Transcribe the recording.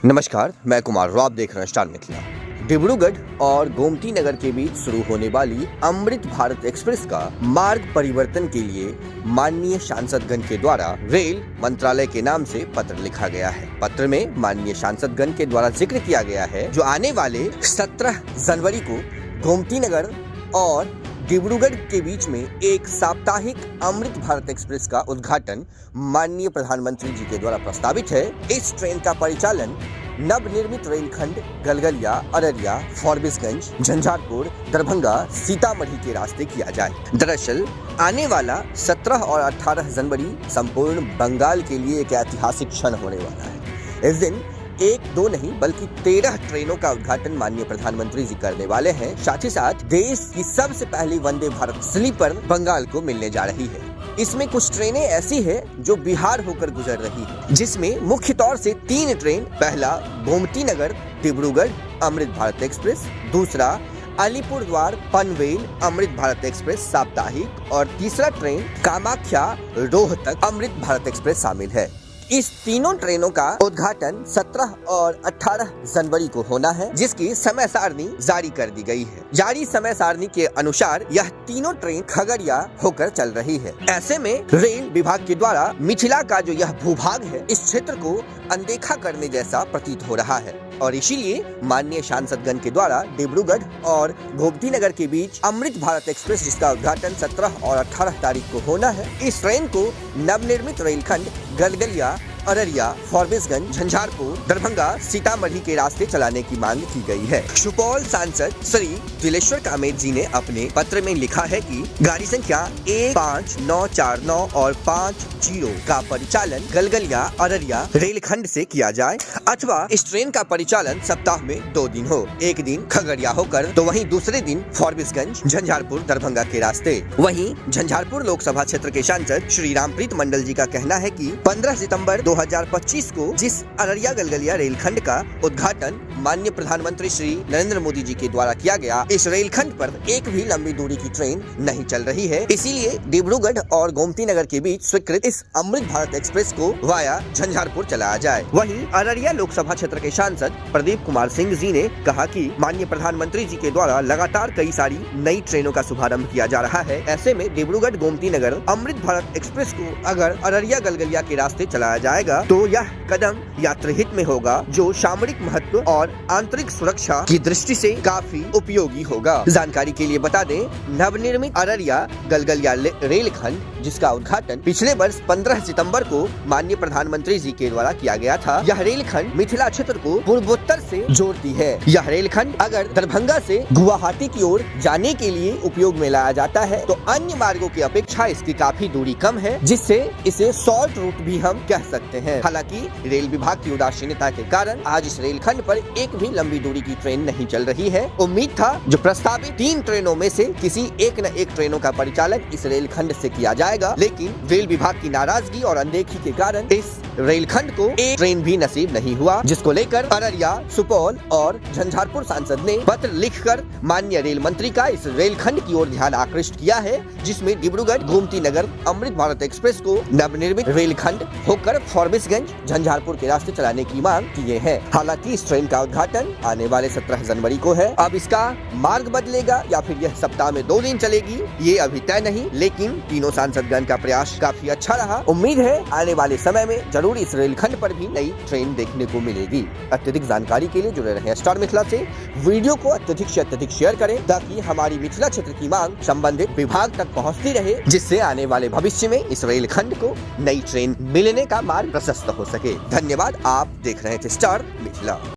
नमस्कार, मैं कुमार और आप देख रहे हैं स्टार मिथिला। डिब्रूगढ़ और गोमती नगर के बीच शुरू होने वाली अमृत भारत एक्सप्रेस का मार्ग परिवर्तन के लिए माननीय सांसदगण के द्वारा रेल मंत्रालय के नाम से पत्र लिखा गया है। पत्र में माननीय सांसदगण के द्वारा जिक्र किया गया है जो आने वाले 17 जनवरी को गोमती नगर और डिब्रूगढ़ के बीच में एक साप्ताहिक अमृत भारत एक्सप्रेस का उद्घाटन माननीय प्रधानमंत्री जी के द्वारा प्रस्तावित है। इस ट्रेन का परिचालन नवनिर्मित रेलखंड गलगलिया, अररिया, फॉरबिसगंज, झंझारपुर, दरभंगा, सीतामढ़ी के रास्ते किया जाए। दरअसल आने वाला 17 और 18 जनवरी संपूर्ण बंगाल के लिए एक ऐतिहासिक क्षण होने वाला है। इस दिन एक दो नहीं बल्कि 13 ट्रेनों का उद्घाटन माननीय प्रधानमंत्री जी करने वाले हैं। साथ ही साथ देश की सबसे पहली वंदे भारत स्लीपर बंगाल को मिलने जा रही है। इसमें कुछ ट्रेनें ऐसी हैं जो बिहार होकर गुजर रही है, जिसमें मुख्य तौर से 3 ट्रेन, पहला गोमती नगर डिब्रूगढ़ अमृत भारत एक्सप्रेस, दूसरा अलीपुरद्वार पनवेल अमृत भारत एक्सप्रेस साप्ताहिक और तीसरा ट्रेन कामाख्या रोहतक अमृत भारत एक्सप्रेस शामिल है। इस तीनों ट्रेनों का उद्घाटन 17 और 18 जनवरी को होना है, जिसकी समय सारणी जारी कर दी गई है। जारी समय सारणी के अनुसार यह तीनों ट्रेन खगड़िया होकर चल रही है। ऐसे में रेल विभाग के द्वारा मिथिला का जो यह भूभाग है, इस क्षेत्र को अनदेखा करने जैसा प्रतीत हो रहा है और इसीलिए माननीय सांसदगण के द्वारा डिब्रूगढ़ और गोमती नगर के बीच अमृत भारत एक्सप्रेस, जिसका उद्घाटन 17 और 18 तारीख को होना है, इस ट्रेन को नवनिर्मित रेलखंड गलगलिया, अररिया, फॉरबिसगंज, झंझारपुर, दरभंगा, सीतामढ़ी के रास्ते चलाने की मांग की गई है। सुपौल सांसद श्री दिलेश्वर कामेत जी ने अपने पत्र में लिखा है कि गाड़ी संख्या 15949 और 50 का परिचालन गलगलिया, अररिया रेलखंड से किया जाए अथवा इस ट्रेन का परिचालन सप्ताह में 2 दिन हो। एक दिन खगड़िया होकर तो वहीं दूसरे दिन फॉरबिसगंज, झंझारपुर, दरभंगा के रास्ते। वहीं झंझारपुर लोकसभा क्षेत्र के सांसद श्री रामप्रीत मंडल जी का कहना है कि 15 सितंबर 2025 को जिस अररिया गलगलिया रेलखंड का उद्घाटन माननीय प्रधानमंत्री श्री नरेंद्र मोदी जी के द्वारा किया गया, इस रेलखंड पर एक भी लंबी दूरी की ट्रेन नहीं चल रही है। इसीलिए डिब्रूगढ़ और गोमती नगर के बीच स्वीकृत इस अमृत भारत एक्सप्रेस को वाया झंझारपुर चलाया जाए। वहीं अररिया लोकसभा क्षेत्र के सांसद प्रदीप कुमार सिंह जी ने कहा कि माननीय प्रधानमंत्री जी के द्वारा लगातार कई सारी नई ट्रेनों का शुभारंभ किया जा रहा है। ऐसे में डिब्रूगढ़ गोमती नगर अमृत भारत एक्सप्रेस को अगर अररिया गलगलिया के रास्ते चलाया जाएगा तो यह कदम यात्रिहित में होगा, जो सामरिक महत्व और आंतरिक सुरक्षा की दृष्टि से काफी उपयोगी होगा। जानकारी के लिए बता दें, नवनिर्मित अररिया गलगलिया रेलखंड, जिसका उद्घाटन पिछले वर्ष 15 सितंबर को माननीय प्रधानमंत्री जी के द्वारा किया गया था, यह रेलखंड मिथिला क्षेत्र को पूर्वोत्तर से जोड़ती है। यह रेलखंड अगर दरभंगा से गुवाहाटी की ओर जाने के लिए उपयोग में लाया जाता है तो अन्य मार्गों की अपेक्षा इसकी काफी दूरी कम है, जिससे इसे शॉर्ट रूट भी हम कह सकते हैं। हालांकि रेल विभाग की उदासीनता के कारण आज इस रेलखंड पर एक भी लंबी दूरी की ट्रेन नहीं चल रही है। उम्मीद था जो प्रस्तावित 3 ट्रेनों में से किसी एक न एक ट्रेनों का परिचालन इस रेलखंड से किया जाएगा, लेकिन रेल विभाग की नाराजगी और अनदेखी के कारण इस रेलखंड को एक ट्रेन भी नसीब नहीं हुआ, जिसको लेकर अररिया, सुपौल और झंझारपुर सांसद ने पत्र लिखकर माननीय रेल मंत्री का इस रेलखंड की ओर ध्यान आकृष्ट किया है, जिसमें डिब्रूगढ़ गोमती नगर अमृत भारत एक्सप्रेस को नवनिर्मित रेलखंड होकर फॉरबिसगंज, झंझारपुर के रास्ते चलाने की मांग किए हैं। हालांकि इस ट्रेन का उद्घाटन आने वाले 17 जनवरी को है। अब इसका मार्ग बदलेगा या फिर यह सप्ताह में 2 दिन चलेगी, ये अभी तय नहीं, लेकिन तीनों सांसदगण का प्रयास काफी अच्छा रहा। उम्मीद है आने वाले समय में जरूर इस रेलखंड पर भी नई ट्रेन देखने को मिलेगी। अत्यधिक जानकारी के लिए जुड़े रहें स्टार मिथिला से। वीडियो को अत्यधिक से अत्यधिक शेयर करें ताकि हमारी मिथिला क्षेत्र की मांग संबंधित विभाग तक पहुंचती रहे, जिससे आने वाले भविष्य में इस रेलखंड को नई ट्रेन मिलने का मार्ग प्रशस्त हो सके। धन्यवाद। आप देख रहे थे स्टार मिथिला।